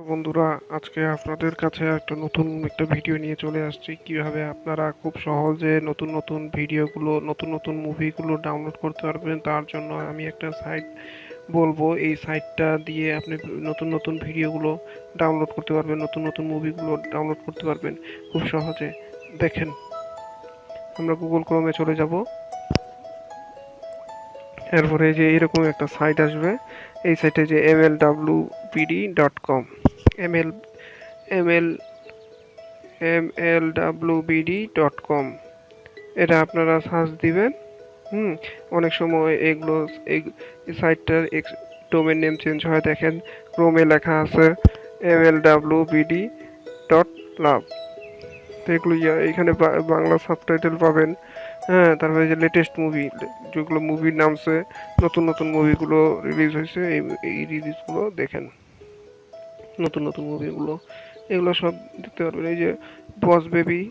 বন্ধুরা, আজকে আপনাদের কাছে একটা ভিডিও নিয়ে চলে আসছি কিভাবে আপনারা খুব সহজে নতুন নতুন মুভিগুলো ডাউনলোড করতে পারবেন। তার জন্য আমি একটা সাইট বলবো, এই সাইটটা দিয়ে আপনি নতুন নতুন ভিডিওগুলো ডাউনলোড করতে পারবেন, নতুন নতুন মুভিগুলো ডাউনলোড করতে পারবেন খুব সহজে। দেখেন, আমরা গুগল ক্রোমে চলে যাব। এরপরে এই যে এরকম একটা সাইট আসবে, এই সাইটে যে mlwpd.com ml ml mlwbd.com এটা আপনারা সার্চ দিবেন। হুম অনেক সময় এগুলো এই সাইটটার ডোমেন নেম চেঞ্জ হয়। দেখেন, ক্রোমে লেখা আছে mlwbd.love। তো এগুলো এখানে বাংলা সাবটাইটেল পাবেন। হ্যাঁ, তারপরে যে লেটেস্ট মুভি, যেগুলো মুভির নামছে, নতুন নতুন মুভিগুলো রিলিজ হয়েছে, এই রিলিজগুলো দেখেন। নতুন নতুন মুভিগুলো এগুলো সব দেখতে পারবেন। এই যে বস বেবি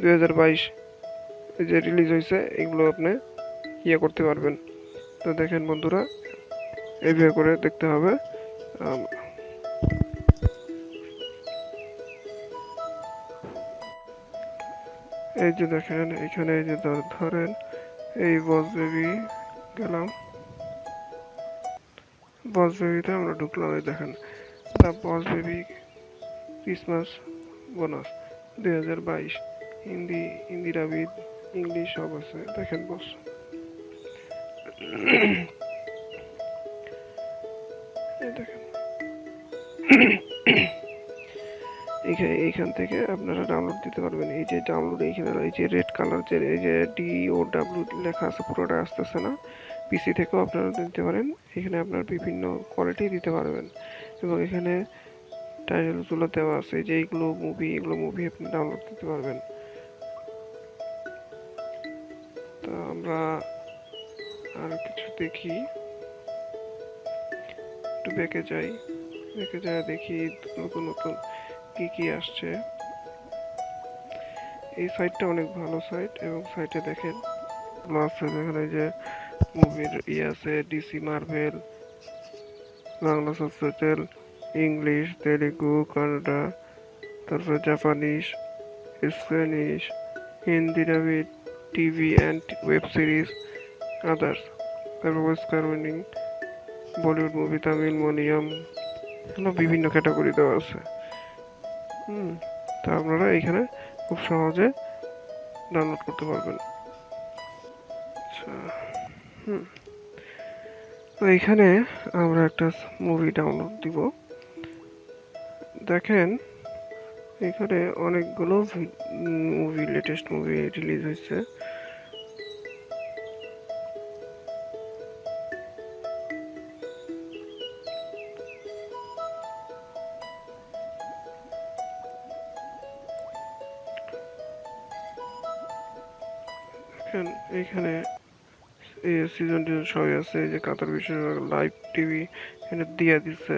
2022 এই যে রিলিজ হয়েছে, এগুলো আপনি করতে পারবেন। তো দেখেন বন্ধুরা, এইভাবে করে দেখতে হবে। এই যে দেখেন, এখানে এই যে ধরেন এই বস বেবি গেলাম, বস বেবিতে আমরা ঢুকলাম। এই দেখেন, the boss baby Christmas bonus 2022 Hindi, ইন্দিরাবিদ, ইংলিশ সব আছে। দেখেন বস, দেখেন এইখান থেকে আপনারা ডাউনলোড দিতে পারবেন। এই যে ডাউনলোড, এইখানে এই যে রেড কালার যে এই যে DOW লেখা আছে, পুরোটা আসতেছে না। পিসি থেকেও আপনারা দিতে পারেন। এখানে আপনার বিভিন্ন কোয়ালিটি দিতে পারবেন এবং এখানে টাইটেলগুলো দেওয়া আছে যে এগুলো মুভি আপনি ডাউনলোড দিতে পারবেন। তো আমরা আর কিছু দেখি, একটু ব্যাকে যাই, দেখি নতুন নতুন কি কি আসছে। এই সাইটটা অনেক ভালো সাইট এবং সাইটে দেখেন আছে, এখানে যে মুভির আছে, DC, Marvel, Bangla subtitle, English, Telugu, Kannada, তারপরে Japanese, Spanish, Hindi dubbed, TV and web series, others, তারপর Oscar winning, Bollywood movie, Tamil, Malayalam, বিভিন্ন ক্যাটাগরি দেওয়া আছে। তা আপনারা এখানে খুব সহজে ডাউনলোড করতে পারবেন। আচ্ছা, তো এখানে আমরা একটা মুভি ডাউনলোড দিব। দেখেন, এখানে অনেকগুলো মুভি, লেটেস্ট মুভি রিলিজ হয়েছে। দেখেন এখানে এই সিজন সবাই আছে, এই যে কাতার বিষয় লাইভ টিভি এখানে দিয়া দিচ্ছে।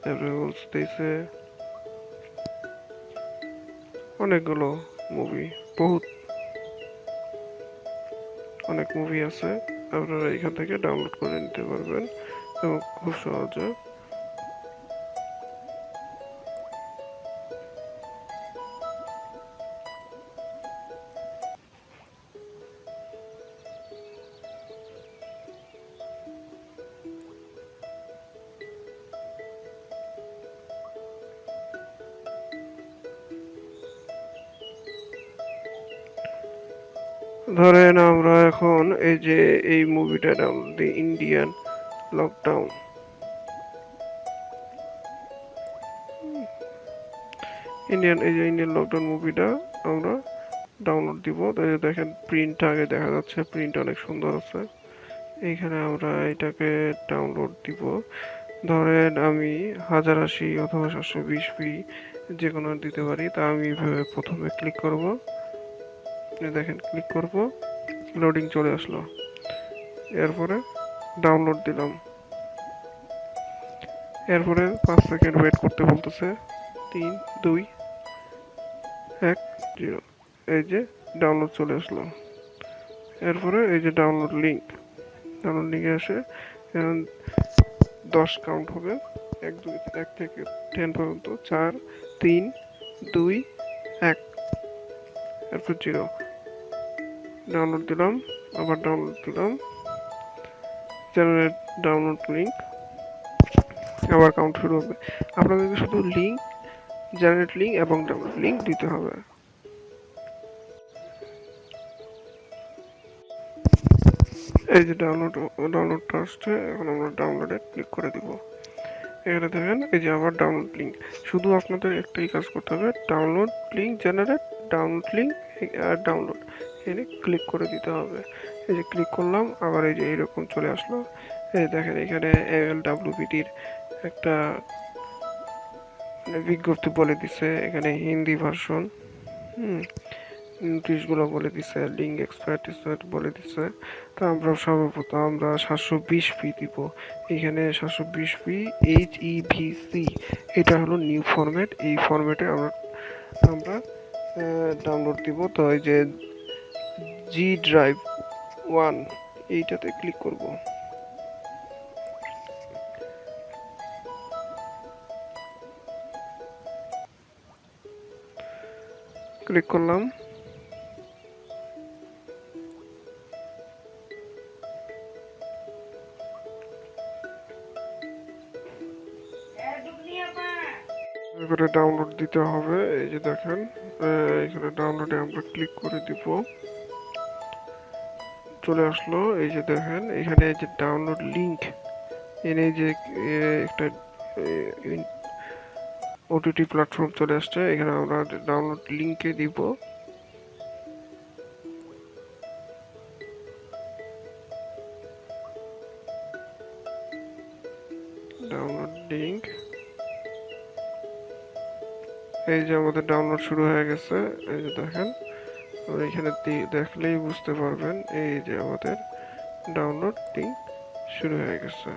তারপরে দিছে অনেকগুলো মুভি, অনেক মুভি আছে। আপনারা এখান থেকে ডাউনলোড করে নিতে পারবেন এবং খুব সহজে। ধরেন আমরা এখন এই যে এই মুভিটা ডাউনলোড দিই, ইন্ডিয়ান লকডাউন। ইন্ডিয়ান লকডাউন মুভিটা আমরা ডাউনলোড দিব। দেখেন প্রিন্ট আগে দেখা যাচ্ছে, প্রিন্ট অনেক সুন্দর আছে। এইখানে আমরা এটাকে ডাউনলোড দিব। ধরেন আমি 1080 অথবা 720p যে কোনো দিতে পারি। তা আমি প্রথমে ক্লিক করব, দেখেন ক্লিক করব, লোডিং চলে আসলো। এরপরে ডাউনলোড দিলাম, এরপরে 5 সেকেন্ড ওয়েট করতে বলতেছে। 3 2 1 0, এই যে ডাউনলোড চলে আসলো। এরপরে এই যে ডাউনলোড লিঙ্কে আসে, এখন 10 কাউন্ট হবে, 1 থেকে 10 পর্যন্ত, 4, 3, 2, 1, এরপর 0। ডাউনলোড দিলাম, আবার ডাউনলোড দিলাম, জেনারেট ডাউনলোড লিঙ্ক, আবার কাউন্ট শুরু হবে। আপনাদেরকে শুধু লিঙ্ক, জেনারেট লিঙ্ক এবং ডাউনলোড লিঙ্ক দিতে হবে। এই যে ডাউনলোডটা আসছে, এখন আমরা ডাউনলোডে ক্লিক করে দিব। এখানে দেখেন এই যে আবার ডাউনলোড লিঙ্ক। শুধু আপনাদের একটাই কাজ করতে হবে, download link, generate download link আর ডাউনলোড, এখানে ক্লিক করে দিতে হবে। এই যে ক্লিক করলাম, আবার এই যে এইরকম চলে আসলো। এই দেখেন এখানে LWPTর একটা বিজ্ঞপ্তি বলে দিছে, এখানে হিন্দি ভার্সন, নোটিশগুলো বলে দিছে, লিঙ্ক এক্সপায়ার বলে দিছে। তো আমরা সর্বপ্রথম আমরা 720p দিব। এখানে 720p HEVC, এটা হলো নিউ ফরম্যাট। এই ফরম্যাটে আমরা ডাউনলোড দিব। তো এই যে জি ড্রাইভ 1 এইটাতে ক্লিক করব। ক্লিক করলাম, এবারে ডাউনলোড দিতে হবে। এই যে দেখেন এখানে ডাউনলোডে আমরা ক্লিক করে দিব, চলে আসলো। এই যে দেখেন এখানে যে ডাউনলোড লিংক, এনে যে একটা ওটিটি প্ল্যাটফর্ম চলে আসছে, এখানে আমরা ডাউনলোড লিংকে দিব। ডাউনলোড লিংক, এই যে আমাদের ডাউনলোড শুরু হয়ে গেছে। এই যে দেখেন, এখানে দেখলেই বুঝতে পারবেন, এই যে আমাদের ডাউনলোড লিংক শুরু হয়ে গেছে।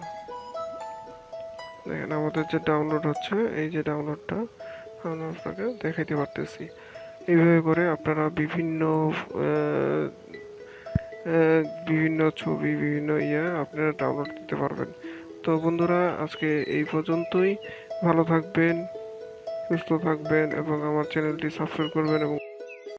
দেখেন আমাদের যে ডাউনলোড হচ্ছে, এই যে ডাউনলোডটা আমরা আপনাকে দেখাইতে পারতেছি। এইভাবে করে আপনারা বিভিন্ন ছবি, বিভিন্ন আপনারা ডাউনলোড দিতে পারবেন। তো বন্ধুরা, আজকে এই পর্যন্তই। ভালো থাকবেন, সুস্থ থাকবেন এবং আমার চ্যানেলটি সাবস্ক্রাইব করবেন এবং